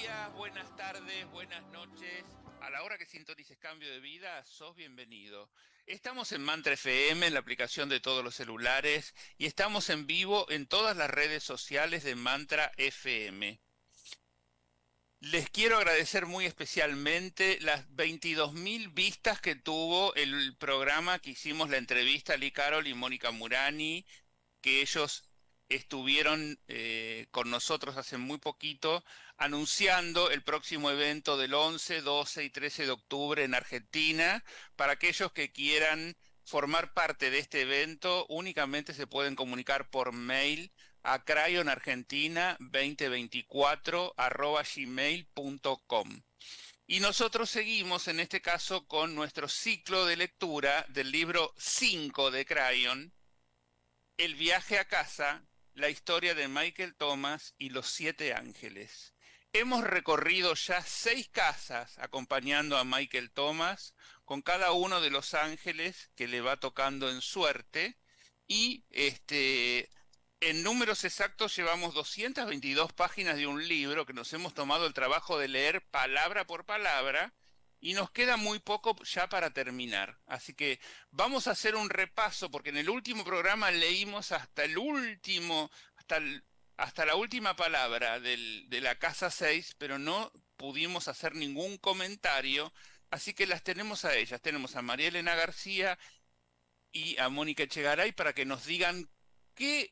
días, buenas tardes, buenas noches. A la hora que sintonices Cambio de Vida, sos bienvenido. Estamos en Mantra FM, en la aplicación de todos los celulares, y estamos en vivo en todas las redes sociales de Mantra FM. Les quiero agradecer muy especialmente las 22.000 vistas que tuvo el programa que hicimos, la entrevista a Lee Carroll y Mónica Murani, que ellos estuvieron con nosotros hace muy poquito, anunciando el próximo evento del 11, 12 y 13 de octubre en Argentina. Para aquellos que quieran formar parte de este evento, únicamente se pueden comunicar por mail a crayonargentina2024@gmail.com. Y nosotros seguimos en este caso con nuestro ciclo de lectura del libro 5 de Crayon, El viaje a casa, la historia de Michael Thomas y los 7 ángeles. Hemos recorrido ya 6 casas acompañando a Michael Thomas, con cada uno de los ángeles que le va tocando en suerte, y en números exactos llevamos 222 páginas de un libro que nos hemos tomado el trabajo de leer palabra por palabra, y nos queda muy poco ya para terminar. Así que vamos a hacer un repaso, porque en el último programa leímos hasta el último, hasta la última palabra de la casa 6, pero no pudimos hacer ningún comentario, así que las tenemos a ellas. Tenemos a María Elena García y a Mónica Echegaray para que nos digan qué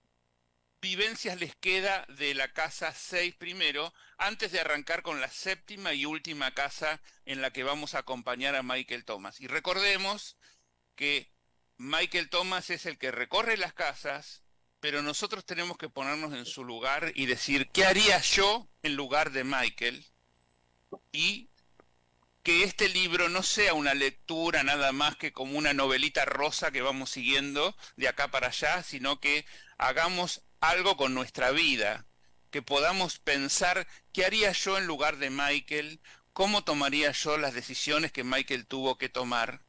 vivencias les queda de la casa 6 primero, antes de arrancar con la 7ª y última casa en la que vamos a acompañar a Michael Thomas. Y recordemos que Michael Thomas es el que recorre las casas, pero nosotros tenemos que ponernos en su lugar y decir, ¿qué haría yo en lugar de Michael? Y que este libro no sea una lectura nada más que como una novelita rosa que vamos siguiendo de acá para allá, sino que hagamos algo con nuestra vida, que podamos pensar qué haría yo en lugar de Michael, cómo tomaría yo las decisiones que Michael tuvo que tomar,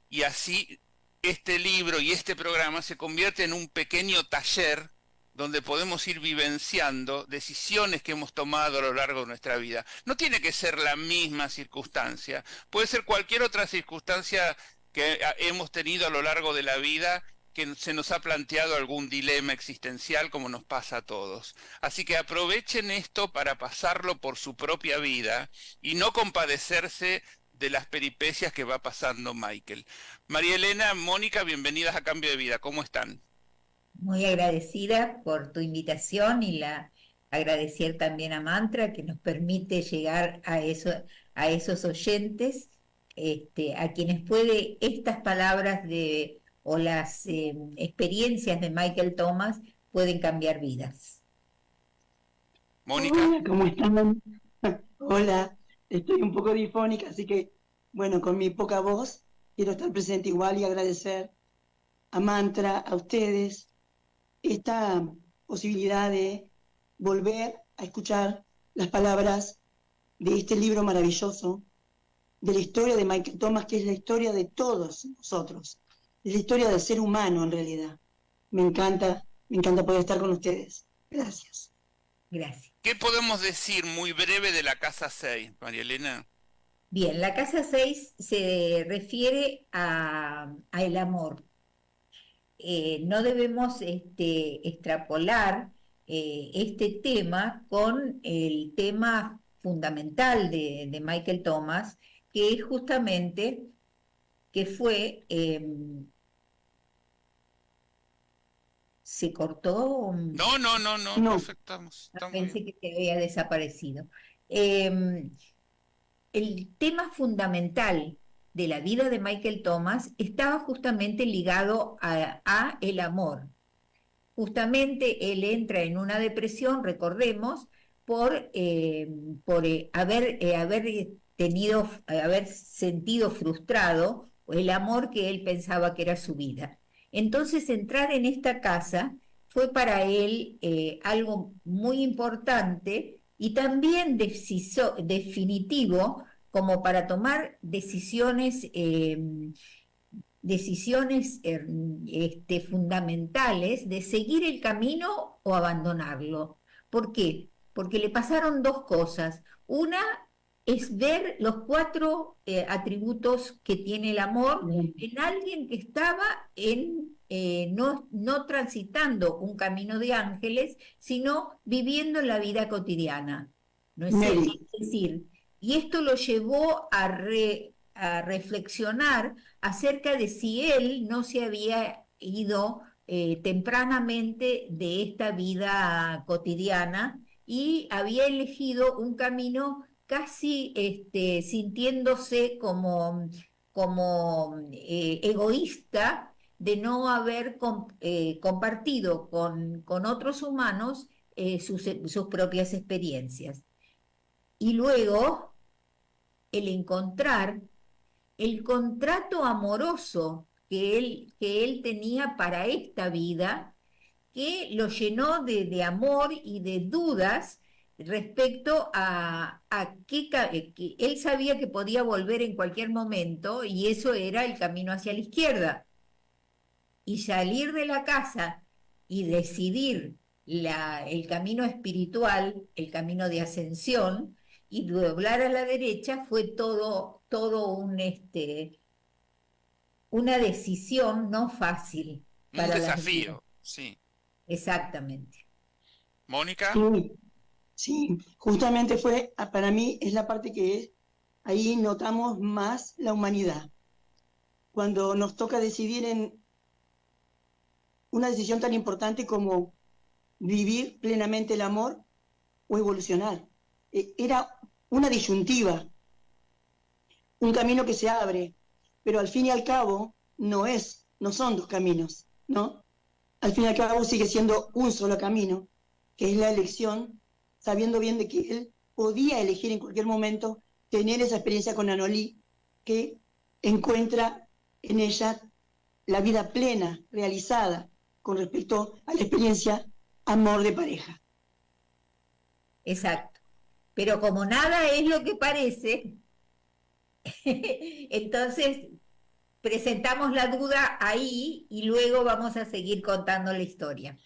y así este libro y este programa se convierte en un pequeño taller donde podemos ir vivenciando decisiones que hemos tomado a lo largo de nuestra vida. No tiene que ser la misma circunstancia, puede ser cualquier otra circunstancia que hemos tenido a lo largo de la vida, que se nos ha planteado algún dilema existencial, como nos pasa a todos. Así que aprovechen esto para pasarlo por su propia vida y no compadecerse de las peripecias que va pasando Michael. María Elena, Mónica, bienvenidas a Cambio de Vida. ¿Cómo están? Muy agradecida por tu invitación y agradecer también a Mantra que nos permite llegar a esos oyentes, a quienes puede estas palabras o las experiencias de Michael Thomas pueden cambiar vidas. Mónica. Hola, ¿cómo están? Hola, estoy un poco difónica, así que, bueno, con mi poca voz, quiero estar presente igual y agradecer a Mantra, a ustedes, esta posibilidad de volver a escuchar las palabras de este libro maravilloso, de la historia de Michael Thomas, que es la historia de todos nosotros, es la historia del ser humano en realidad. Me encanta poder estar con ustedes. Gracias. Gracias. ¿Qué podemos decir muy breve de la casa 6, María Elena? Bien, la casa 6 se refiere a el amor. No debemos extrapolar este tema con el tema fundamental de Michael Thomas, que es justamente que fue, se cortó, No, perfecto, estamos pensé bien. que se había desaparecido. Eh, el tema fundamental de la vida de Michael Thomas estaba justamente ligado a el amor. Justamente él entra en una depresión, recordemos, por haber sentido frustrado el amor que él pensaba que era su vida. Entonces entrar en esta casa fue para él algo muy importante y también definitivo como para tomar decisiones fundamentales de seguir el camino o abandonarlo. ¿Por qué? porque le pasaron dos cosas. Una es ver los cuatro atributos que tiene el amor en alguien que estaba no transitando un camino de ángeles, sino viviendo la vida cotidiana. ¿No es decir? Y esto lo llevó a reflexionar acerca de si él no se había ido tempranamente de esta vida cotidiana y había elegido un camino casi sintiéndose como egoísta de no haber compartido con otros humanos sus propias experiencias. Y luego el encontrar el contrato amoroso que él tenía para esta vida, que lo llenó de amor y de dudas respecto a que él sabía que podía volver en cualquier momento y eso era el camino hacia la izquierda. Y salir de la casa y decidir el camino espiritual, el camino de ascensión, y doblar a la derecha fue todo una decisión no fácil. Un desafío, sí. Exactamente. ¿Mónica? Sí, justamente para mí es la parte ahí notamos más la humanidad. Cuando nos toca decidir en una decisión tan importante como vivir plenamente el amor o evolucionar. Era una disyuntiva, un camino que se abre, pero al fin y al cabo no son dos caminos, ¿no? Al fin y al cabo sigue siendo un solo camino, que es la elección, sabiendo bien de que él podía elegir en cualquier momento tener esa experiencia con Anolí, que encuentra en ella la vida plena, realizada, con respecto a la experiencia amor de pareja. Exacto. Pero como nada es lo que parece, entonces presentamos la duda ahí y luego vamos a seguir contando la historia.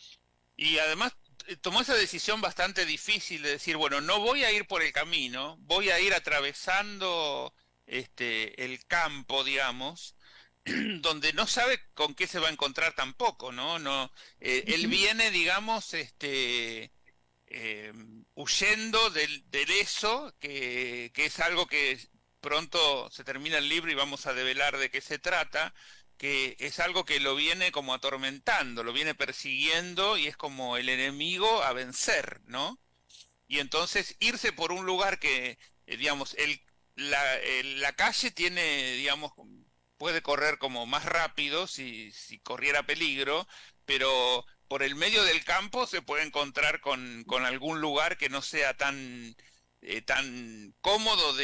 Y además tomó esa decisión bastante difícil de decir, bueno, no voy a ir por el camino, voy a ir atravesando el campo, digamos, donde no sabe con qué se va a encontrar tampoco, ¿no? Él viene, digamos, huyendo del eso, que es algo que pronto se termina el libro y vamos a develar de qué se trata, que es algo que lo viene como atormentando, lo viene persiguiendo y es como el enemigo a vencer, ¿no? Y entonces irse por un lugar que, digamos, la calle tiene, digamos, puede correr como más rápido si corriera peligro, pero por el medio del campo se puede encontrar con algún lugar que no sea tan cómodo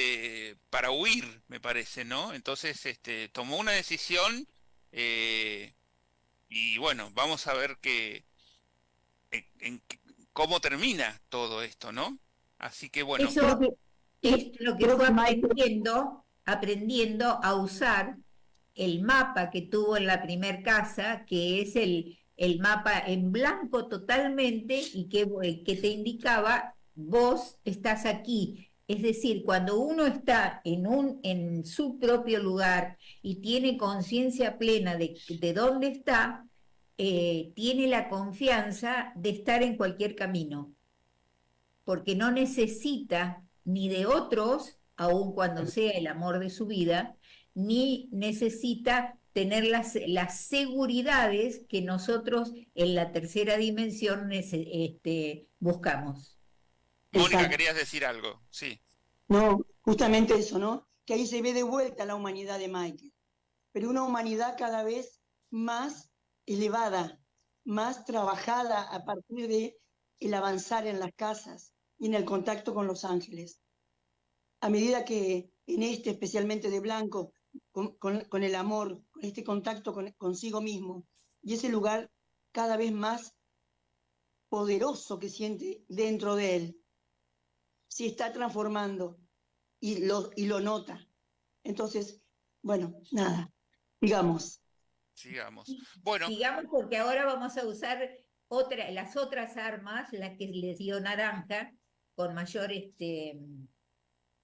para huir, me parece, ¿no? Entonces tomó una decisión y bueno, vamos a ver cómo termina todo esto, ¿no? Así que bueno. Eso es lo que fue aprendiendo a usar el mapa que tuvo en la primer casa, que es el mapa en blanco totalmente y que te indicaba, vos estás aquí. Es decir, cuando uno está en su propio lugar y tiene conciencia plena de dónde está, tiene la confianza de estar en cualquier camino, porque no necesita ni de otros, aun cuando sea el amor de su vida, ni necesita tener las seguridades que nosotros en la tercera dimensión buscamos. Mónica, Exacto. querías decir algo, sí. No, justamente eso, ¿no? Que ahí se ve de vuelta la humanidad de Michael, pero una humanidad cada vez más elevada, más trabajada a partir de el avanzar en las casas y en el contacto con los ángeles. A medida que en especialmente de blanco, con el amor, con este contacto consigo mismo, y ese lugar cada vez más poderoso que siente dentro de él, se está transformando y lo nota. Entonces, bueno, nada, sigamos. Bueno. Sigamos porque ahora vamos a usar las otras armas, las que les dio Naranja, con mayor,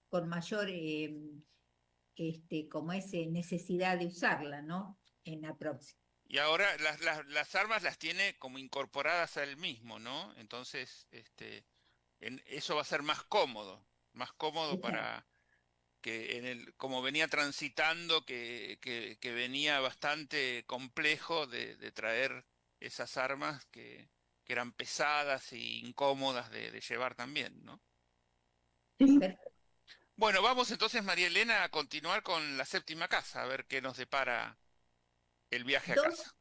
con mayor como es, necesidad de usarla, ¿no? En la próxima. Y ahora las armas las tiene como incorporadas a él mismo, ¿no? Entonces, eso va a ser más cómodo Exacto. para que como venía transitando, que venía bastante complejo de traer esas armas que eran pesadas e incómodas de llevar también, ¿no? Sí. Perfecto. Bueno, vamos entonces, María Elena, a continuar con la séptima casa, a ver qué nos depara el viaje a Dos, casa.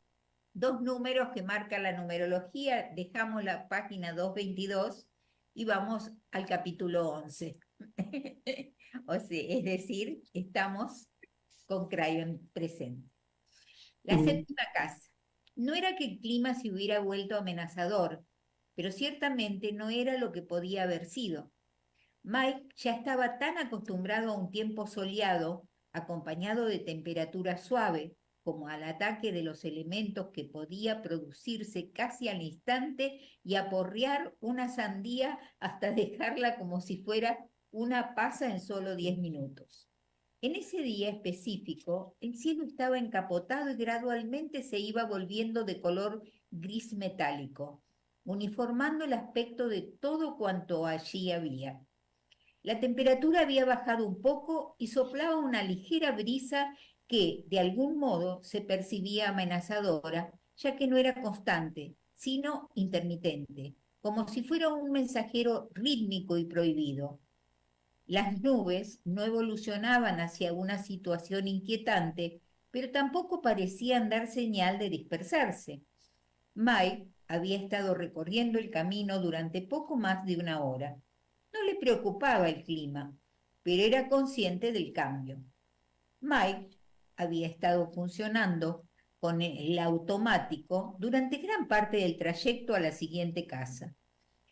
dos números que marca la numerología, dejamos la página 222 y vamos al capítulo 11. O sea, es decir, estamos con Crayon presente. La Mm. séptima casa. No era que el clima se hubiera vuelto amenazador, pero ciertamente no era lo que podía haber sido. Mike ya estaba tan acostumbrado a un tiempo soleado, acompañado de temperatura suave, como al ataque de los elementos que podía producirse casi al instante y aporrear una sandía hasta dejarla como si fuera una pasa en solo 10 minutos. En ese día específico, el cielo estaba encapotado y gradualmente se iba volviendo de color gris metálico, uniformando el aspecto de todo cuanto allí había. La temperatura había bajado un poco y soplaba una ligera brisa que, de algún modo, se percibía amenazadora, ya que no era constante, sino intermitente, como si fuera un mensajero rítmico y prohibido. Las nubes no evolucionaban hacia una situación inquietante, pero tampoco parecían dar señal de dispersarse. Mike había estado recorriendo el camino durante poco más de una hora. No le preocupaba el clima, pero era consciente del cambio. Mike había estado funcionando con el automático durante gran parte del trayecto a la siguiente casa.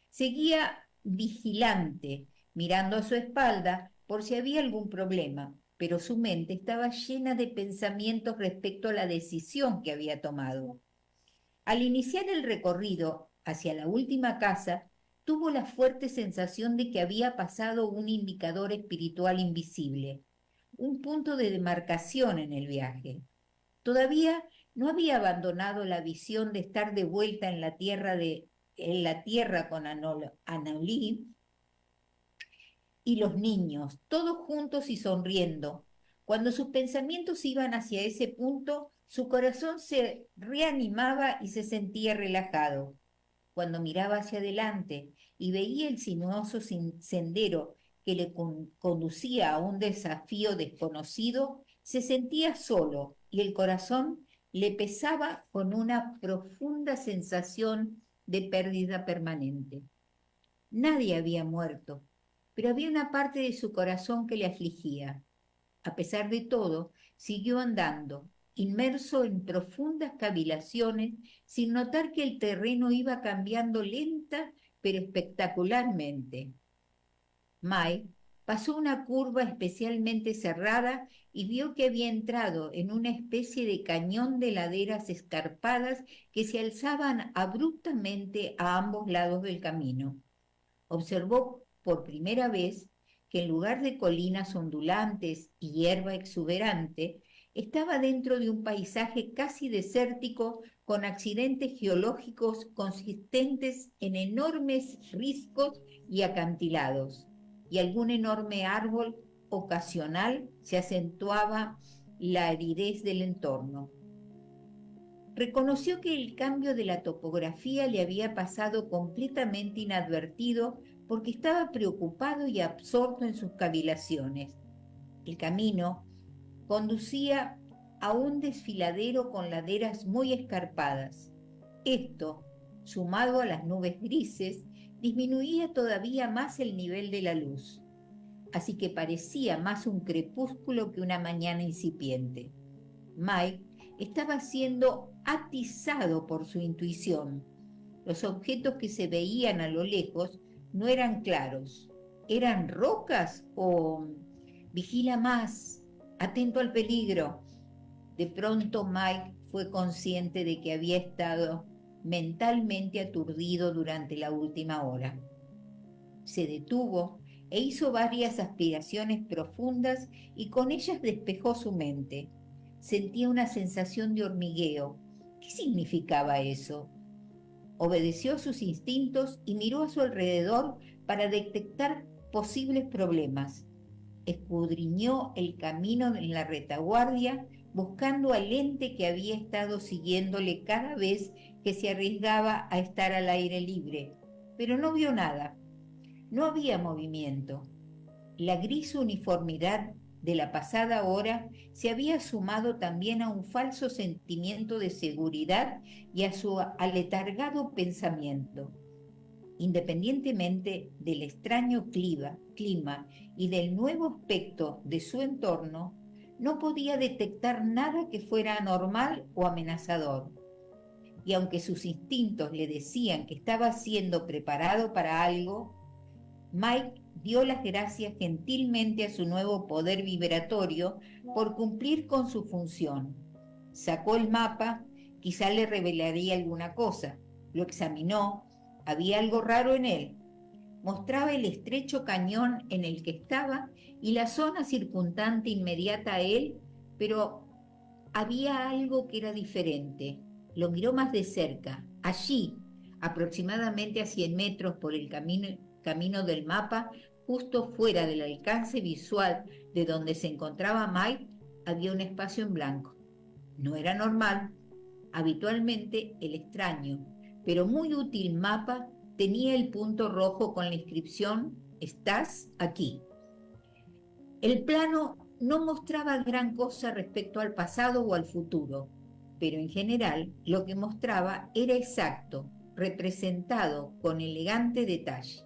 Seguía vigilante, mirando a su espalda por si había algún problema, pero su mente estaba llena de pensamientos respecto a la decisión que había tomado. Al iniciar el recorrido hacia la última casa, tuvo la fuerte sensación de que había pasado un indicador espiritual invisible, un punto de demarcación en el viaje. Todavía no había abandonado la visión de estar de vuelta en la tierra con Anolí y los niños, todos juntos y sonriendo. Cuando sus pensamientos iban hacia ese punto, su corazón se reanimaba y se sentía relajado. Cuando miraba hacia adelante y veía el sinuoso sendero que le conducía a un desafío desconocido, se sentía solo y el corazón le pesaba con una profunda sensación de pérdida permanente. Nadie había muerto, pero había una parte de su corazón que le afligía. A pesar de todo, siguió andando, inmerso en profundas cavilaciones, sin notar que el terreno iba cambiando lenta pero espectacularmente. Mike pasó una curva especialmente cerrada y vio que había entrado en una especie de cañón de laderas escarpadas que se alzaban abruptamente a ambos lados del camino. Observó por primera vez que en lugar de colinas ondulantes y hierba exuberante, estaba dentro de un paisaje casi desértico con accidentes geológicos consistentes en enormes riscos y acantilados, y algún enorme árbol ocasional se acentuaba la aridez del entorno. Reconoció que el cambio de la topografía le había pasado completamente inadvertido porque estaba preocupado y absorto en sus cavilaciones. El camino conducía a un desfiladero con laderas muy escarpadas. Esto, sumado a las nubes grises, disminuía todavía más el nivel de la luz, así que parecía más un crepúsculo que una mañana incipiente. Mike estaba siendo atizado por su intuición. Los objetos que se veían a lo lejos no eran claros. ¿Eran rocas o vigila más, atento al peligro? De pronto Mike fue consciente de que había estado mentalmente aturdido durante la última hora. se detuvo e hizo varias aspiraciones profundas y con ellas despejó su mente. Sentía una sensación de hormigueo. ¿Qué significaba eso? Obedeció a sus instintos y miró a su alrededor para detectar posibles problemas. Escudriñó el camino en la retaguardia, buscando al ente que había estado siguiéndole cada vez que se arriesgaba a estar al aire libre, pero no vio nada. No había movimiento. La gris uniformidad de la pasada hora se había sumado también a un falso sentimiento de seguridad y a su aletargado pensamiento. Independientemente del extraño clima y del nuevo aspecto de su entorno, no podía detectar nada que fuera anormal o amenazador. Y aunque sus instintos le decían que estaba siendo preparado para algo, Mike dio las gracias gentilmente a su nuevo poder vibratorio por cumplir con su función. Sacó el mapa, quizá le revelaría alguna cosa. Lo examinó, había algo raro en él. Mostraba el estrecho cañón en el que estaba y la zona circundante inmediata a él, pero había algo que era diferente. Lo miró más de cerca. Allí, aproximadamente a 100 metros por el camino del mapa, justo fuera del alcance visual de donde se encontraba Mike, había un espacio en blanco. No era normal. Habitualmente el extraño, pero muy útil mapa tenía el punto rojo con la inscripción «Estás aquí». El plano no mostraba gran cosa respecto al pasado o al futuro, pero en general lo que mostraba era exacto, representado con elegante detalle.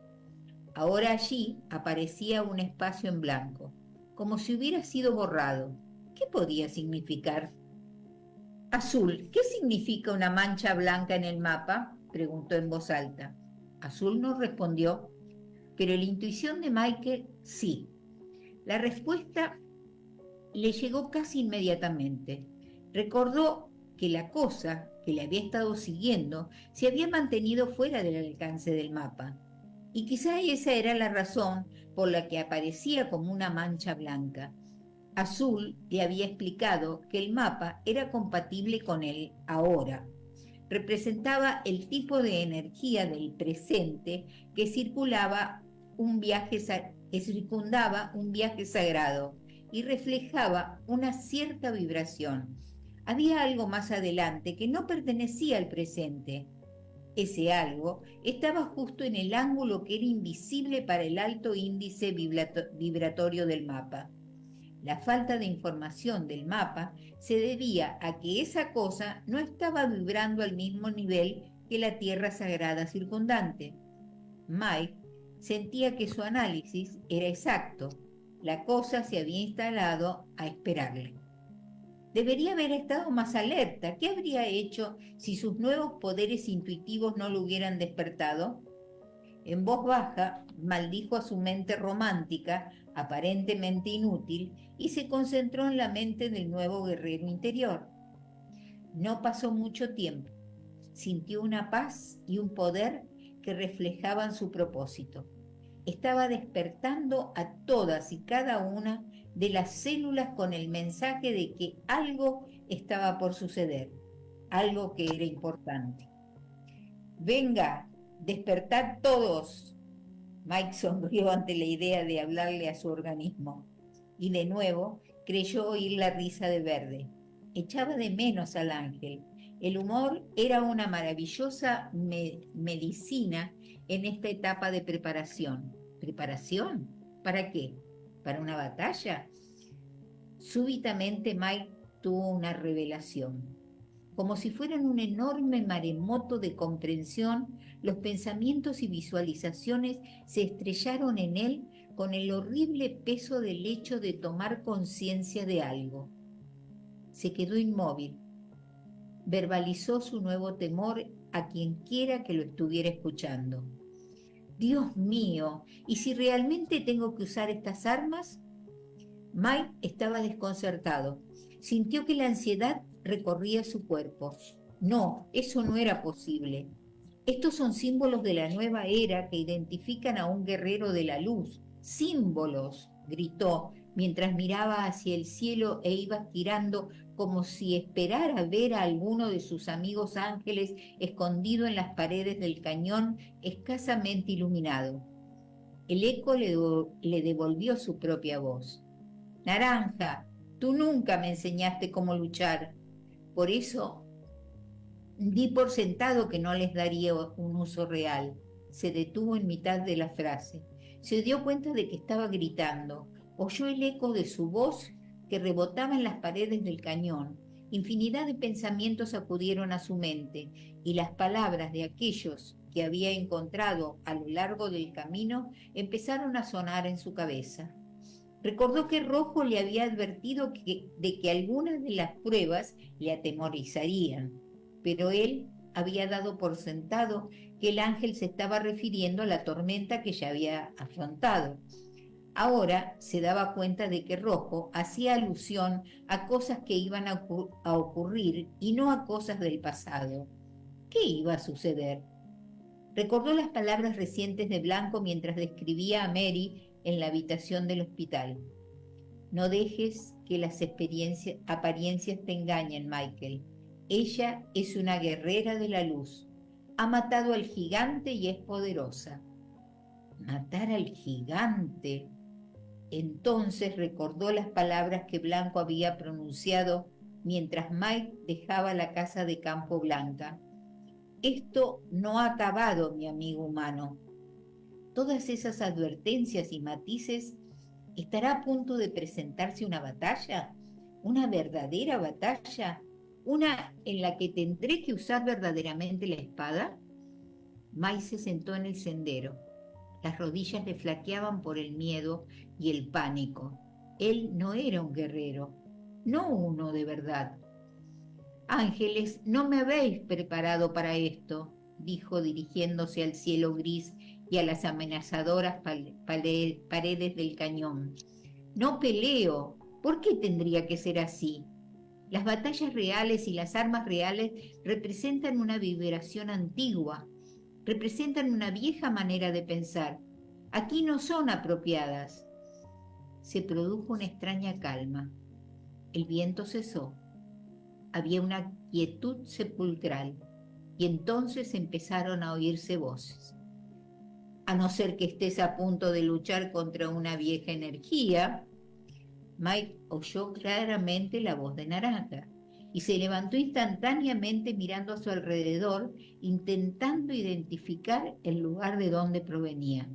Ahora allí aparecía un espacio en blanco, como si hubiera sido borrado. ¿Qué podía significar? Azul, ¿qué significa una mancha blanca en el mapa?, preguntó en voz alta. Azul no respondió, pero la intuición de Michael sí. La respuesta le llegó casi inmediatamente. Recordó que la cosa que le había estado siguiendo se había mantenido fuera del alcance del mapa, y quizá esa era la razón por la que aparecía como una mancha blanca. Azul le había explicado que el mapa era compatible con él ahora. Representaba el tipo de energía del presente que circundaba un viaje sagrado y reflejaba una cierta vibración. Había algo más adelante que no pertenecía al presente. Ese algo estaba justo en el ángulo que era invisible para el alto índice vibratorio del mapa. La falta de información del mapa se debía a que esa cosa no estaba vibrando al mismo nivel que la tierra sagrada circundante. Mike sentía que su análisis era exacto. La cosa se había instalado a esperarle. Debería haber estado más alerta. ¿Qué habría hecho si sus nuevos poderes intuitivos no lo hubieran despertado? En voz baja, maldijo a su mente romántica, aparentemente inútil, y se concentró en la mente del nuevo guerrero interior. No pasó mucho tiempo. Sintió una paz y un poder que reflejaban su propósito. Estaba despertando a todas y cada una de las células con el mensaje de que algo estaba por suceder, algo que era importante. «Venga, despertad todos». Mike sonrió ante la idea de hablarle a su organismo y de nuevo creyó oír la risa de Verde. Echaba de menos al ángel. El humor era una maravillosa medicina en esta etapa de preparación. ¿Preparación? ¿Para qué? ¿Para una batalla? Súbitamente Mike tuvo una revelación. Como si fueran un enorme maremoto de comprensión, los pensamientos y visualizaciones se estrellaron en él con el horrible peso del hecho de tomar conciencia de algo. Se quedó inmóvil. Verbalizó su nuevo temor a quien quiera que lo estuviera escuchando. «Dios mío, ¿y si realmente tengo que usar estas armas?». Mike estaba desconcertado. Sintió que la ansiedad recorría su cuerpo. No, eso no era posible. Estos son símbolos de la nueva era que identifican a un guerrero de la luz. ¡Símbolos!, gritó mientras miraba hacia el cielo e iba girando como si esperara ver a alguno de sus amigos ángeles escondido en las paredes del cañón escasamente iluminado. El eco le devolvió su propia voz. Naranja, tú nunca me enseñaste cómo luchar. Por eso di por sentado que no les daría un uso real. Se detuvo en mitad de la frase. Se dio cuenta de que estaba gritando. Oyó el eco de su voz que rebotaba en las paredes del cañón. Infinidad de pensamientos acudieron a su mente y las palabras de aquellos que había encontrado a lo largo del camino empezaron a sonar en su cabeza. Recordó que Rojo le había advertido de que algunas de las pruebas le atemorizarían, pero él había dado por sentado que el ángel se estaba refiriendo a la tormenta que ya había afrontado. Ahora se daba cuenta de que Rojo hacía alusión a cosas que iban a ocurrir y no a cosas del pasado. ¿Qué iba a suceder? Recordó las palabras recientes de Blanco mientras describía a Mary en la habitación del hospital. No dejes que las apariencias te engañen, Michael. Ella es una guerrera de la luz. Ha matado al gigante y es poderosa. ¿Matar al gigante? Entonces recordó las palabras que Blanco había pronunciado mientras Mike dejaba la casa de Campo Blanca. Esto no ha acabado, mi amigo humano. Todas esas advertencias y matices, ¿estará a punto de presentarse una batalla? ¿Una verdadera batalla? ¿Una en la que tendré que usar verdaderamente la espada? Mike se sentó en el sendero. Las rodillas le flaqueaban por el miedo y el pánico. Él no era un guerrero, no uno de verdad. Ángeles, no me habéis preparado para esto, dijo dirigiéndose al cielo gris y a las amenazadoras paredes del cañón. No peleo. ¿Por qué tendría que ser así? Las batallas reales y las armas reales representan una vibración antigua, representan una vieja manera de pensar. Aquí no son apropiadas. Se produjo una extraña calma. El viento cesó. Había una quietud sepulcral y entonces empezaron a oírse voces. A no ser que estés a punto de luchar contra una vieja energía. Mike oyó claramente la voz de Naranja y se levantó instantáneamente mirando a su alrededor, intentando identificar el lugar de donde provenía.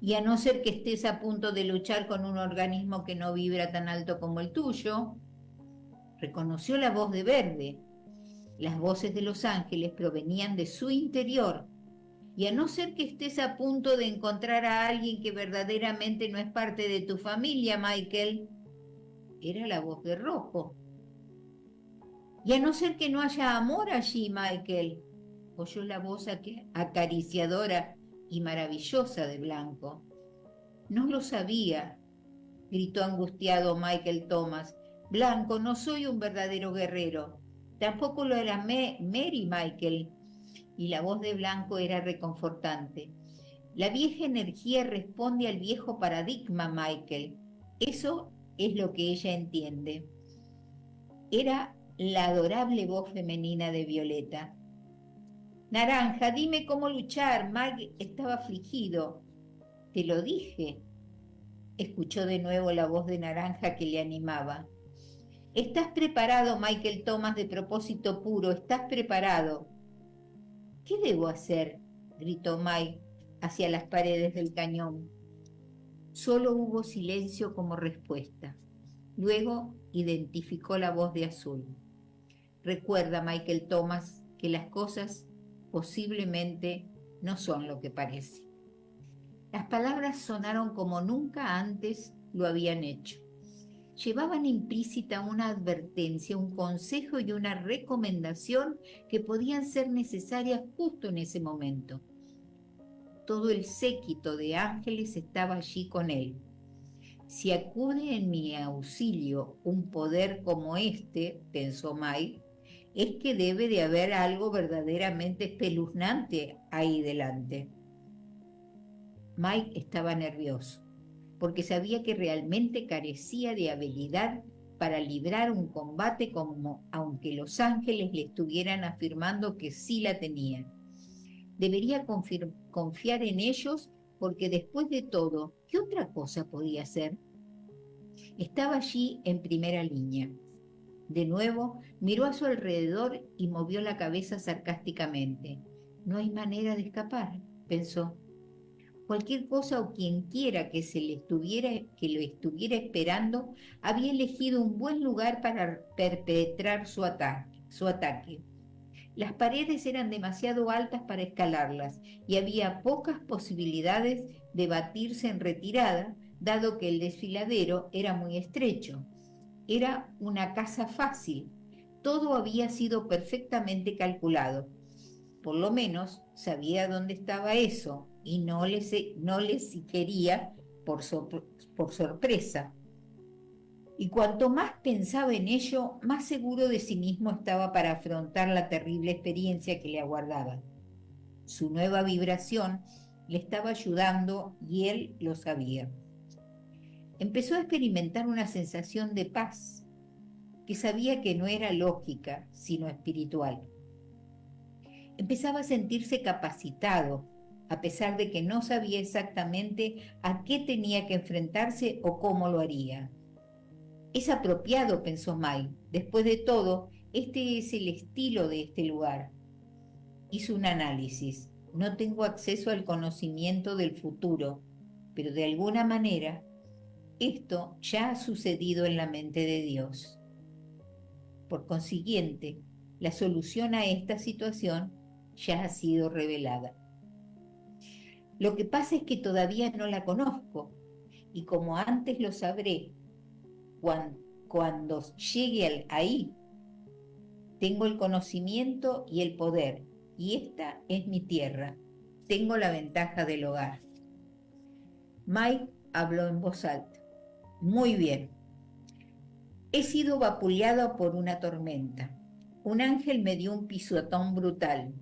Y a no ser que estés a punto de luchar con un organismo que no vibra tan alto como el tuyo. Reconoció la voz de Verde. Las voces de los ángeles provenían de su interior. Y a no ser que estés a punto de encontrar a alguien que verdaderamente no es parte de tu familia, Michael. Era la voz de Rojo. Y a no ser que no haya amor allí, Michael. Oyó la voz acariciadora y maravillosa de Blanco. No lo sabía, gritó angustiado Michael Thomas. Blanco, no soy un verdadero guerrero. Tampoco lo era Mary, Michael. Y la voz de Blanco era reconfortante. La vieja energía responde al viejo paradigma, Michael. Eso es lo que ella entiende. Era la adorable voz femenina de Violeta. Naranja, dime cómo luchar. Mike estaba afligido. Te lo dije. Escuchó de nuevo la voz de Naranja que le animaba. Estás preparado, Michael Thomas, de propósito puro. Estás preparado. ¿Qué debo hacer? Gritó Mike hacia las paredes del cañón. Solo hubo silencio como respuesta. Luego identificó la voz de Azul. Recuerda, Michael Thomas, que las cosas posiblemente no son lo que parecen. Las palabras sonaron como nunca antes lo habían hecho. Llevaban implícita una advertencia, un consejo y una recomendación que podían ser necesarias justo en ese momento. Todo el séquito de ángeles estaba allí con él. Si acude en mi auxilio un poder como este, pensó Mike, es que debe de haber algo verdaderamente espeluznante ahí delante. Mike estaba nervioso, porque sabía que realmente carecía de habilidad para librar un combate como aunque los ángeles le estuvieran afirmando que sí la tenían. Debería confiar en ellos porque después de todo, ¿qué otra cosa podía hacer? Estaba allí en primera línea. De nuevo, miró a su alrededor y movió la cabeza sarcásticamente. No hay manera de escapar, pensó. Cualquier cosa o quien quiera que lo estuviera esperando había elegido un buen lugar para perpetrar su ataque. Las paredes eran demasiado altas para escalarlas y había pocas posibilidades de batirse en retirada, dado que el desfiladero era muy estrecho. Era una casa fácil. Todo había sido perfectamente calculado. Por lo menos sabía dónde estaba eso y no les quería por sorpresa. Y cuanto más pensaba en ello, más seguro de sí mismo estaba para afrontar la terrible experiencia que le aguardaba. Su nueva vibración le estaba ayudando y él lo sabía. Empezó a experimentar una sensación de paz, que sabía que no era lógica, sino espiritual. Empezaba a sentirse capacitado, a pesar de que no sabía exactamente a qué tenía que enfrentarse o cómo lo haría. Es apropiado, pensó Mike. Después de todo, este es el estilo de este lugar. Hizo un análisis. No tengo acceso al conocimiento del futuro, pero de alguna manera esto ya ha sucedido en la mente de Dios. Por consiguiente, la solución a esta situación ya ha sido revelada. Lo que pasa es que todavía no la conozco, y como antes lo sabré, cuando llegue ahí, tengo el conocimiento y el poder, y esta es mi tierra. Tengo la ventaja del hogar. Mike habló en voz alta. Muy bien. He sido vapuleado por una tormenta. Un ángel me dio un pisotón brutal.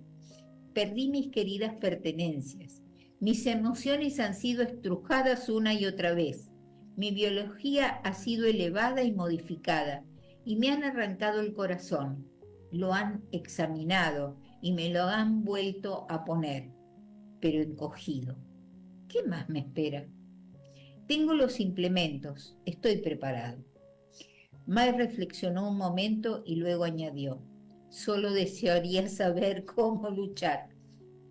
Perdí mis queridas pertenencias. Mis emociones han sido estrujadas una y otra vez. Mi biología ha sido elevada y modificada, y me han arrancado el corazón. Lo han examinado y me lo han vuelto a poner, pero encogido. ¿Qué más me espera? Tengo los implementos, estoy preparado. Mike reflexionó un momento y luego añadió, solo desearía saber cómo luchar.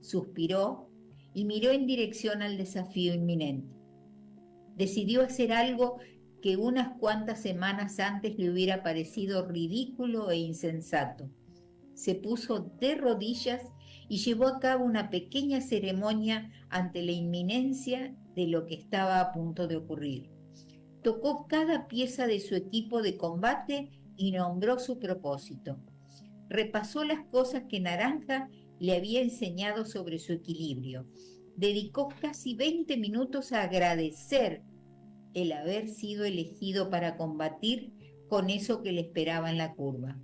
Suspiró y miró en dirección al desafío inminente. Decidió hacer algo que unas cuantas semanas antes le hubiera parecido ridículo e insensato. Se puso de rodillas y llevó a cabo una pequeña ceremonia ante la inminencia de lo que estaba a punto de ocurrir. Tocó cada pieza de su equipo de combate y nombró su propósito. Repasó las cosas que Naranja le había enseñado sobre su equilibrio. Dedicó casi 20 minutos a agradecer el haber sido elegido para combatir con eso que le esperaba en la curva.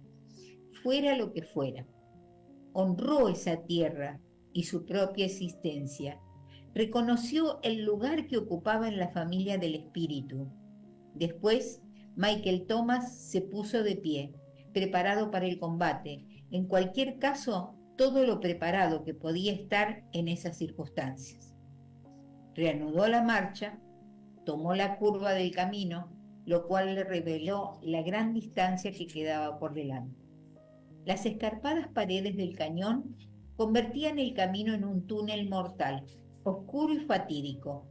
Fuera lo que fuera. Honró esa tierra y su propia existencia. Reconoció el lugar que ocupaba en la familia del espíritu. Después, Michael Thomas se puso de pie, preparado para el combate. En cualquier caso, todo lo preparado que podía estar en esas circunstancias. Reanudó la marcha, tomó la curva del camino, lo cual le reveló la gran distancia que quedaba por delante. Las escarpadas paredes del cañón convertían el camino en un túnel mortal, oscuro y fatídico.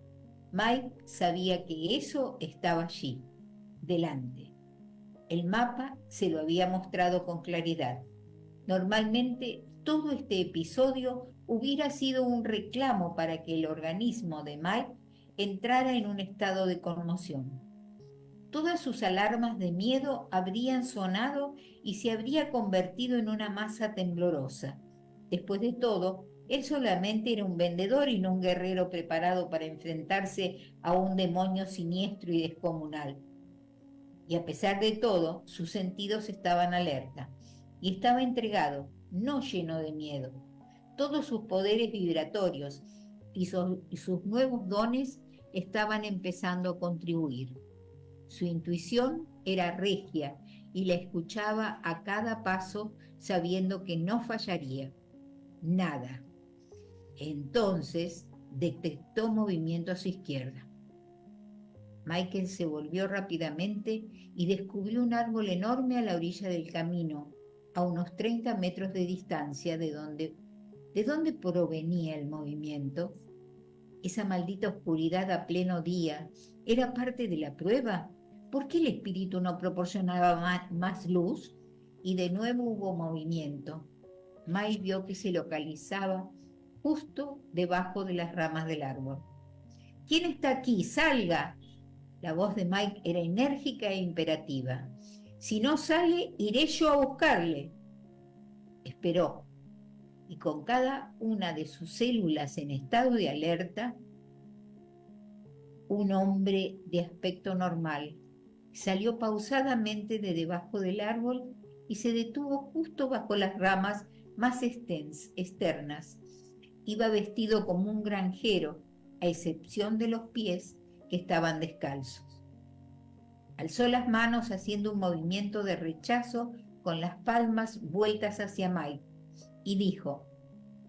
Mike sabía que eso estaba allí, delante. El mapa se lo había mostrado con claridad. Normalmente, todo este episodio hubiera sido un reclamo para que el organismo de Mike entrara en un estado de conmoción. Todas sus alarmas de miedo habrían sonado y se habría convertido en una masa temblorosa. Después de todo, él solamente era un vendedor y no un guerrero preparado para enfrentarse a un demonio siniestro y descomunal. Y a pesar de todo, sus sentidos estaban alerta. y estaba entregado, no lleno de miedo. Todos sus poderes vibratorios y sus nuevos dones estaban empezando a contribuir. Su intuición era regia y la escuchaba a cada paso sabiendo que no fallaría. Nada. Entonces detectó movimiento a su izquierda. Michael se volvió rápidamente y descubrió un árbol enorme a la orilla del camino, a unos 30 metros de distancia ¿De dónde provenía el movimiento? Esa maldita oscuridad a pleno día era parte de la prueba. ¿Por qué el espíritu no proporcionaba más luz? Y de nuevo hubo movimiento. Mike vio que se localizaba justo debajo de las ramas del árbol. ¿Quién está aquí? ¡Salga! La voz de Mike era enérgica e imperativa. Si no sale, iré yo a buscarle. Esperó, y con cada una de sus células en estado de alerta, un hombre de aspecto normal salió pausadamente de debajo del árbol y se detuvo justo bajo las ramas más externas. Iba vestido como un granjero, a excepción de los pies que estaban descalzos. Alzó las manos haciendo un movimiento de rechazo con las palmas vueltas hacia Mike y dijo: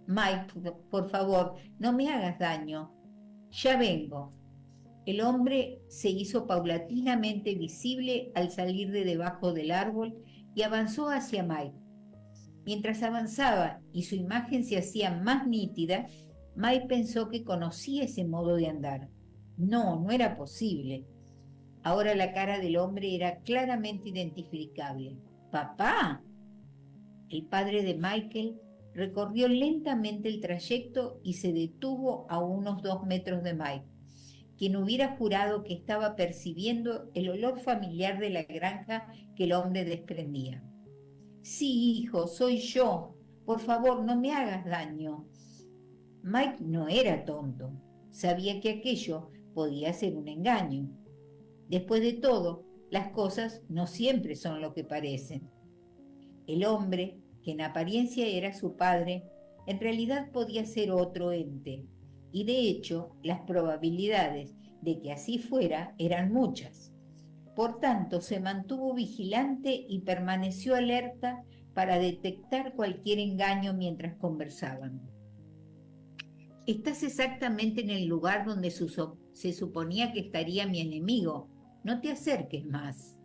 Mike, por favor, no me hagas daño. Ya vengo. El hombre se hizo paulatinamente visible al salir de debajo del árbol y avanzó hacia Mike. Mientras avanzaba y su imagen se hacía más nítida, Mike pensó que conocía ese modo de andar. No era posible. Ahora la cara del hombre era claramente identificable. ¡Papá! El padre de Michael recorrió lentamente el trayecto y se detuvo a unos 2 metros de Mike, quien hubiera jurado que estaba percibiendo el olor familiar de la granja que el hombre desprendía. Sí, hijo, soy yo. Por favor, no me hagas daño. Mike no era tonto. Sabía que aquello podía ser un engaño. Después de todo, las cosas no siempre son lo que parecen. El hombre, que en apariencia era su padre, en realidad podía ser otro ente, y de hecho las probabilidades de que así fuera eran muchas. Por tanto, se mantuvo vigilante y permaneció alerta para detectar cualquier engaño mientras conversaban. Estás exactamente en el lugar donde se suponía que estaría mi enemigo. No te acerques más.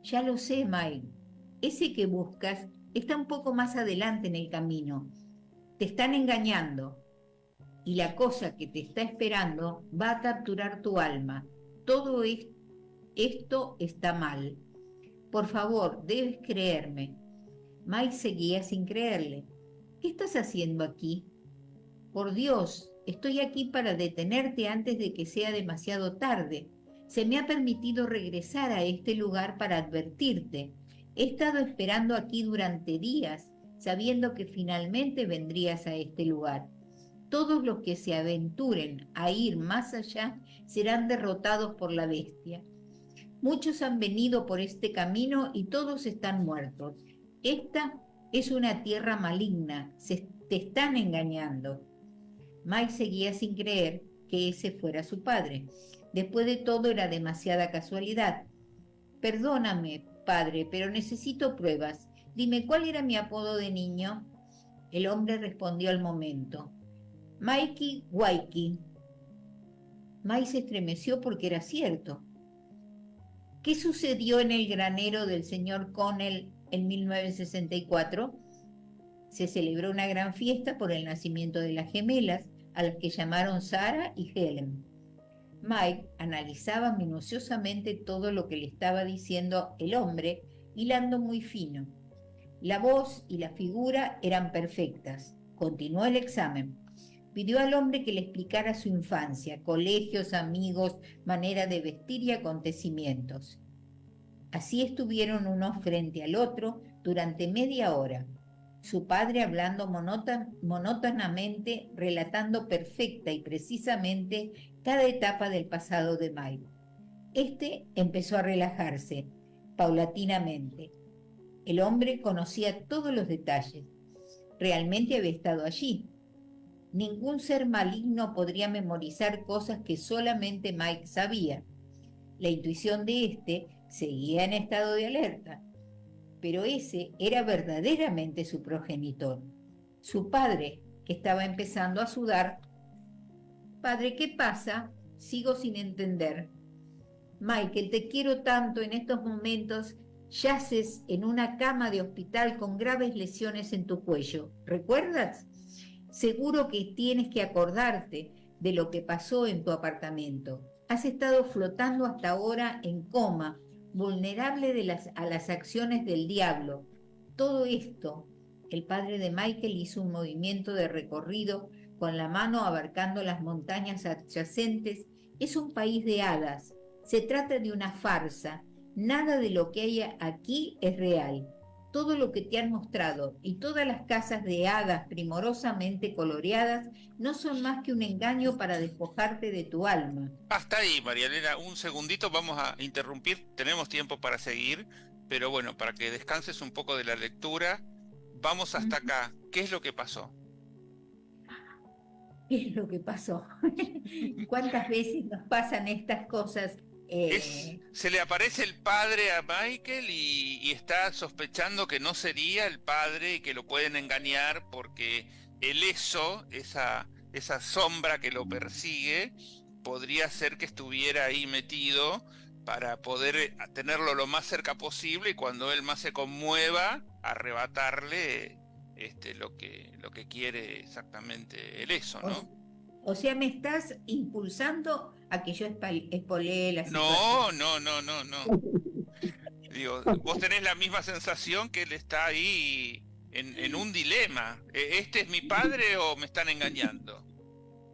Ya lo sé, Mike. Ese que buscas está un poco más adelante en el camino. Te están engañando. Y la cosa que te está esperando va a capturar tu alma. Todo esto está mal. Por favor, debes creerme. Mike seguía sin creerle. ¿Qué estás haciendo aquí? Por Dios, estoy aquí para detenerte antes de que sea demasiado tarde. Se me ha permitido regresar a este lugar para advertirte. He estado esperando aquí durante días, sabiendo que finalmente vendrías a este lugar. Todos los que se aventuren a ir más allá serán derrotados por la bestia. Muchos han venido por este camino y todos están muertos. Esta es una tierra maligna. Te están engañando. Mike seguía sin creer que ese fuera su padre. Después de todo era demasiada casualidad. Perdóname, padre, pero necesito pruebas. Dime, ¿cuál era mi apodo de niño? El hombre respondió al momento: Mikey Wakey. Mike se estremeció porque era cierto. ¿Qué sucedió en el granero del señor Connell en 1964? Se celebró una gran fiesta por el nacimiento de las gemelas, a las que llamaron Sarah y Helen. Mike analizaba minuciosamente todo lo que le estaba diciendo el hombre, hilando muy fino. La voz y la figura eran perfectas. Continuó el examen. Pidió al hombre que le explicara su infancia, colegios, amigos, manera de vestir y acontecimientos. Así estuvieron uno frente al otro durante media hora. Su padre hablando monótonamente, relatando perfecta y precisamente cada etapa del pasado de Mike. Este empezó a relajarse paulatinamente. El hombre conocía todos los detalles. Realmente había estado allí. Ningún ser maligno podría memorizar cosas que solamente Mike sabía. La intuición de éste seguía en estado de alerta, pero ese era verdaderamente su progenitor, su padre, que estaba empezando a sudar. Padre, ¿qué pasa? Sigo sin entender. Michael, te quiero tanto. En estos momentos yaces en una cama de hospital con graves lesiones en tu cuello. ¿Recuerdas? Seguro que tienes que acordarte de lo que pasó en tu apartamento. Has estado flotando hasta ahora en coma, vulnerable a las acciones del diablo. Todo esto, el padre de Michael hizo un movimiento de recorrido con la mano abarcando las montañas adyacentes. Es un país de hadas. Se trata de una farsa. Nada de lo que hay aquí es real. Todo lo que te han mostrado y todas las casas de hadas primorosamente coloreadas no son más que un engaño para despojarte de tu alma. Hasta ahí, María Elena, un segundito, vamos a interrumpir, tenemos tiempo para seguir, pero bueno, para que descanses un poco de la lectura, vamos hasta acá. ¿Qué es lo que pasó? ¿Qué es lo que pasó? ¿Cuántas veces nos pasan estas cosas? Se le aparece el padre a Michael y está sospechando que no sería el padre y que lo pueden engañar porque el eso, esa sombra que lo persigue, podría ser que estuviera ahí metido para poder tenerlo lo más cerca posible y cuando él más se conmueva, arrebatarle lo que quiere exactamente el eso, ¿no? O sea, me estás impulsando a que yo espolee la No, situación. no, no, no, no. Digo, vos tenés la misma sensación que él está ahí en un dilema. ¿Este es mi padre o me están engañando?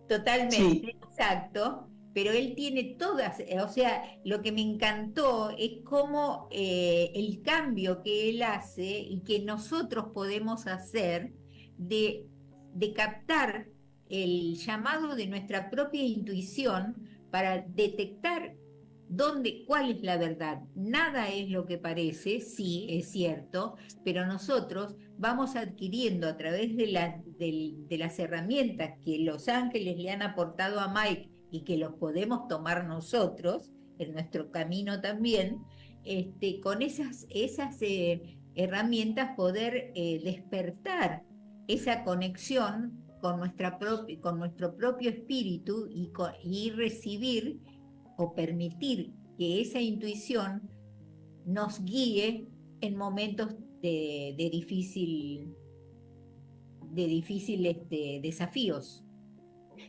Totalmente, Sí, exacto, pero él tiene todas, o sea, lo que me encantó es cómo el cambio que él hace y que nosotros podemos hacer de, de captar el llamado de nuestra propia intuición para detectar cuál es la verdad. Nada es lo que parece, sí, es cierto, pero nosotros vamos adquiriendo a través de las herramientas que los ángeles le han aportado a Mike y que los podemos tomar nosotros en nuestro camino también, con esas herramientas poder despertar esa conexión con nuestro propio espíritu y recibir o permitir que esa intuición nos guíe en momentos de difícil desafíos.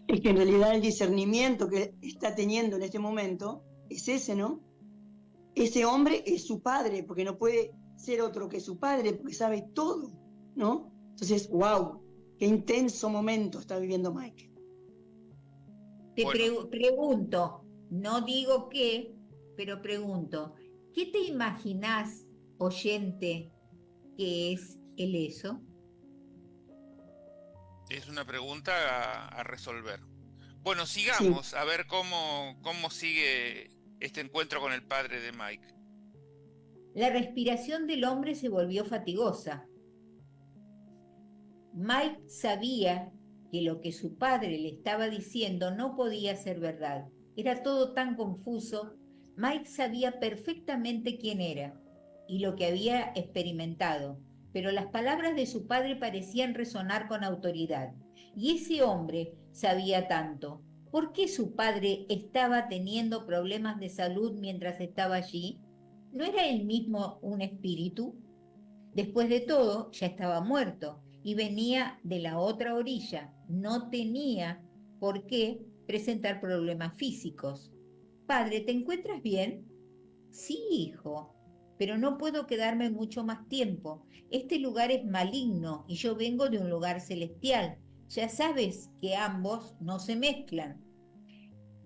es que en realidad el discernimiento que está teniendo en este momento es ese, ¿no? Ese hombre es su padre, porque no puede ser otro que su padre, porque sabe todo, ¿no? Entonces, wow, qué intenso momento está viviendo Mike. Te Bueno, pregunto, no digo qué, pero pregunto, ¿qué te imaginás, oyente, que es el eso? es una pregunta a resolver. Bueno, Sí, sigamos a ver cómo sigue este encuentro con el padre de Mike. La respiración del hombre se volvió fatigosa. Mike sabía que lo que su padre le estaba diciendo no podía ser verdad. Era todo tan confuso. Mike sabía perfectamente quién era y lo que había experimentado, pero las palabras de su padre parecían resonar con autoridad. Y ese hombre sabía tanto. ¿Por qué su padre estaba teniendo problemas de salud mientras estaba allí? ¿No era él mismo un espíritu? Después de todo, ya estaba muerto y venía de la otra orilla. No tenía por qué presentar problemas físicos. Padre, ¿te encuentras bien? Sí, hijo, pero no puedo quedarme mucho más tiempo. Este lugar es maligno y yo vengo de un lugar celestial. Ya sabes que ambos no se mezclan.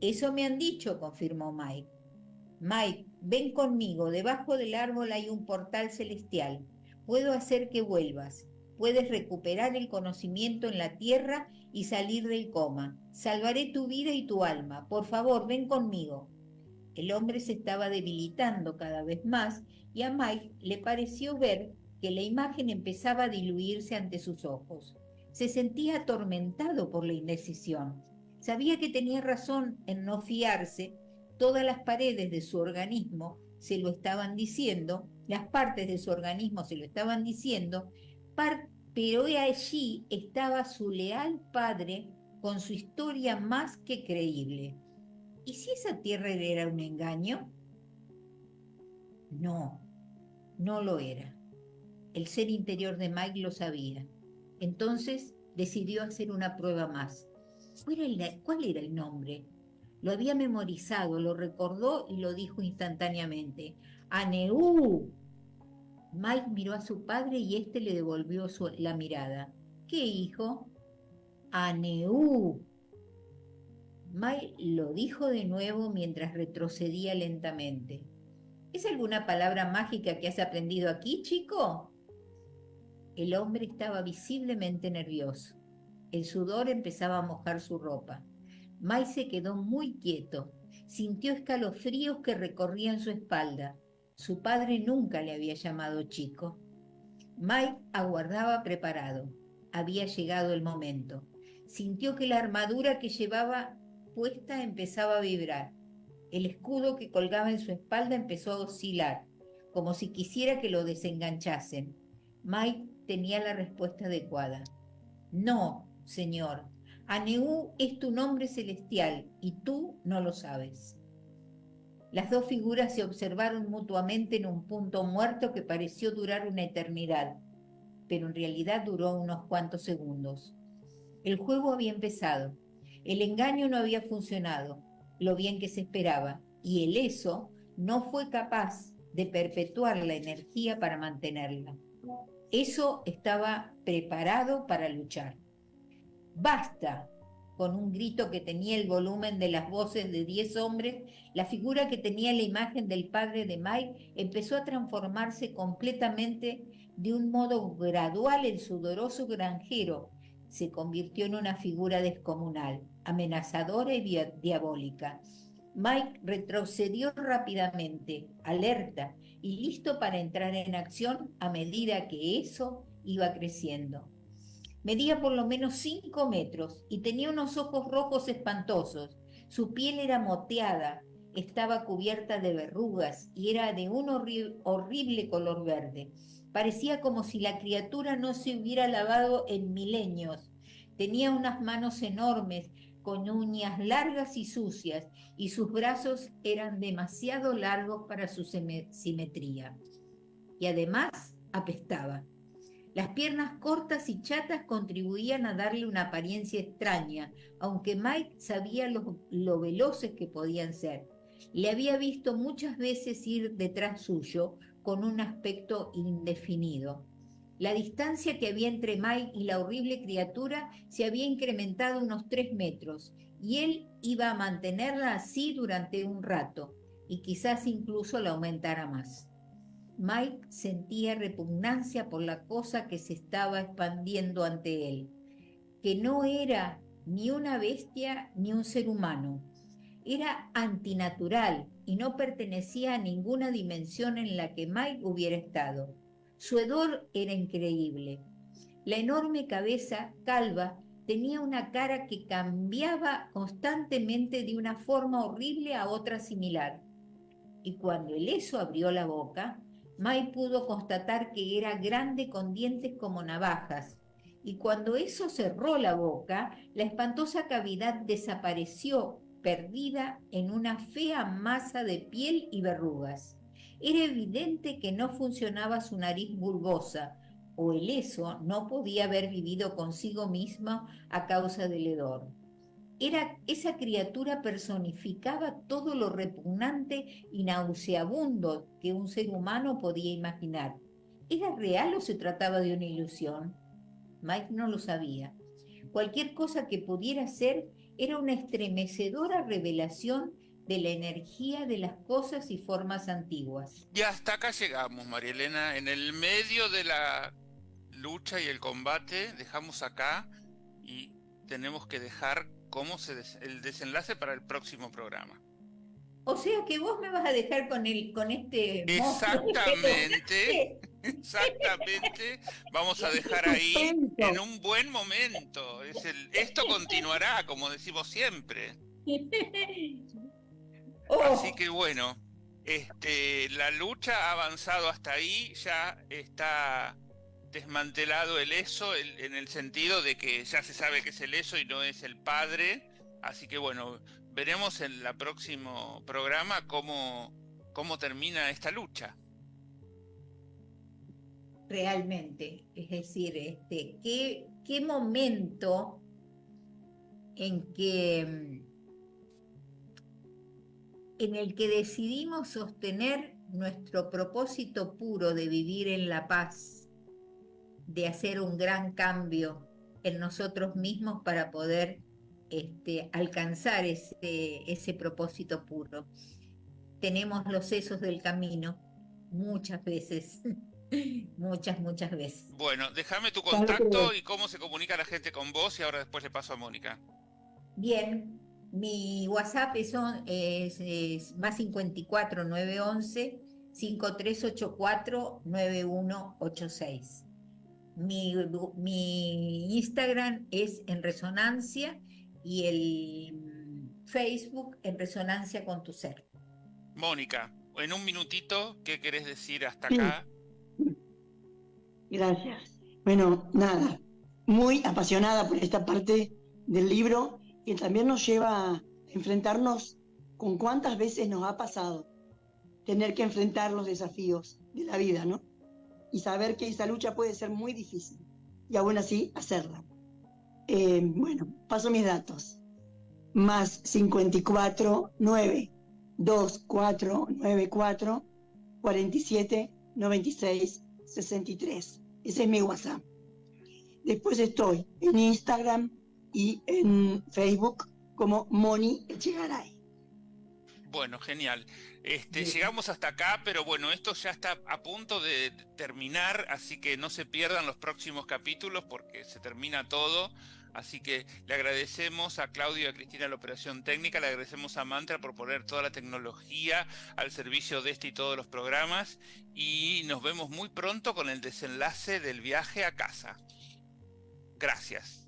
Eso me han dicho, confirmó Mike. Mike, ven conmigo, debajo del árbol hay un portal celestial. Puedo hacer que vuelvas. Puedes recuperar el conocimiento en la tierra y salir del coma. Salvaré tu vida y tu alma. Por favor, ven conmigo. El hombre se estaba debilitando cada vez más y a Mike le pareció ver que la imagen empezaba a diluirse ante sus ojos. Se sentía atormentado por la indecisión. Sabía que tenía razón en no fiarse. Todas las paredes de su organismo se lo estaban diciendo, las partes de su organismo se lo estaban diciendo, pero allí estaba su leal padre con su historia más que creíble. ¿Y si esa tierra era un engaño? No, no lo era. El ser interior de Mike lo sabía. Entonces decidió hacer una prueba más. ¿Cuál era el nombre? Lo había memorizado, lo recordó y lo dijo instantáneamente. ¡Aneu! Mike miró a su padre y éste le devolvió la mirada. ¿Qué, hijo? ¡Aneu! Mike lo dijo de nuevo mientras retrocedía lentamente. ¿Es alguna palabra mágica que has aprendido aquí, chico? El hombre estaba visiblemente nervioso. El sudor empezaba a mojar su ropa. Mike se quedó muy quieto. Sintió escalofríos que recorrían su espalda. Su padre nunca le había llamado chico. Mike aguardaba preparado. Había llegado el momento. Sintió que la armadura que llevaba puesta empezaba a vibrar. El escudo que colgaba en su espalda empezó a oscilar, como si quisiera que lo desenganchasen. Mike tenía la respuesta adecuada. No, señor. Aneu es tu nombre celestial y tú no lo sabes. Las dos figuras se observaron mutuamente en un punto muerto que pareció durar una eternidad, pero en realidad duró unos cuantos segundos. El juego había empezado. El engaño no había funcionado, lo bien que se esperaba, y el eso no fue capaz de perpetuar la energía para mantenerla. Eso estaba preparado para luchar. ¡Basta! Con un grito que tenía el volumen de las voces de 10 hombres, la figura que tenía la imagen del padre de Mike empezó a transformarse completamente de un modo gradual. El sudoroso granjero se convirtió en una figura descomunal, amenazadora y diabólica. Mike retrocedió rápidamente, alerta y listo para entrar en acción a medida que eso iba creciendo. Medía por lo menos 5 metros y tenía unos ojos rojos espantosos. Su piel era moteada, estaba cubierta de verrugas y era de un horrible color verde. Parecía como si la criatura no se hubiera lavado en milenios. Tenía unas manos enormes, con uñas largas y sucias, y sus brazos eran demasiado largos para su simetría. Y además apestaba. Las piernas cortas y chatas contribuían a darle una apariencia extraña, aunque Mike sabía lo veloces que podían ser. Le había visto muchas veces ir detrás suyo con un aspecto indefinido. La distancia que había entre Mike y la horrible criatura se había incrementado unos 3 metros, y él iba a mantenerla así durante un rato, y quizás incluso la aumentara más. Mike sentía repugnancia por la cosa que se estaba expandiendo ante él, que no era ni una bestia ni un ser humano. Era antinatural y no pertenecía a ninguna dimensión en la que Mike hubiera estado. Su hedor era increíble. La enorme cabeza calva tenía una cara que cambiaba constantemente de una forma horrible a otra similar. Y cuando el eso abrió la boca, Mike pudo constatar que era grande con dientes como navajas. Y cuando eso cerró la boca, la espantosa cavidad desapareció, perdida en una fea masa de piel y verrugas. Era evidente que no funcionaba su nariz bulbosa, o el eso no podía haber vivido consigo mismo a causa del hedor. Esa criatura personificaba todo lo repugnante y nauseabundo que un ser humano podía imaginar. ¿Era real o se trataba de una ilusión? Mike no lo sabía. Cualquier cosa que pudiera ser era una estremecedora revelación de la energía de las cosas y formas antiguas. Y hasta acá llegamos, María Elena. En el medio de la lucha y el combate, dejamos acá y tenemos que dejar el desenlace para el próximo programa. O sea que vos me vas a dejar con este monstruo. Exactamente. Exactamente, vamos a dejar ahí en un buen momento. Esto continuará, como decimos siempre. Así que bueno, la lucha ha avanzado hasta ahí, ya está desmantelado el ESO en el sentido de que ya se sabe que es el ESO y no es el padre. Así que bueno, veremos en el próximo programa cómo termina esta lucha. Realmente, es decir, qué momento en el que decidimos sostener nuestro propósito puro de vivir en la paz, de hacer un gran cambio en nosotros mismos para poder alcanzar ese propósito puro. Tenemos los sesos del camino muchas veces, muchas veces. Bueno, déjame tu contacto y cómo se comunica la gente con vos y ahora después le paso a Mónica. Bien, mi WhatsApp es más 54 911 5384 9186. Mi Instagram es en Resonancia y el Facebook en Resonancia con tu ser. Mónica, en un minutito, ¿qué querés decir hasta acá? Gracias. Bueno, nada, muy apasionada por esta parte del libro que también nos lleva a enfrentarnos con cuántas veces nos ha pasado tener que enfrentar los desafíos de la vida, ¿no? Y saber que esa lucha puede ser muy difícil y aún así hacerla. Bueno, paso mis datos. Más 54 9 24 94 47 96 63. Ese es mi WhatsApp. Después estoy en Instagram y en Facebook como Moni Echegaray. Bueno, genial. Llegamos hasta acá, pero bueno, esto ya está a punto de terminar, así que no se pierdan los próximos capítulos porque se termina todo. Así que le agradecemos a Claudio y a Cristina la operación técnica, le agradecemos a Mantra por poner toda la tecnología al servicio de este y todos los programas, y nos vemos muy pronto con el desenlace del viaje a casa. Gracias.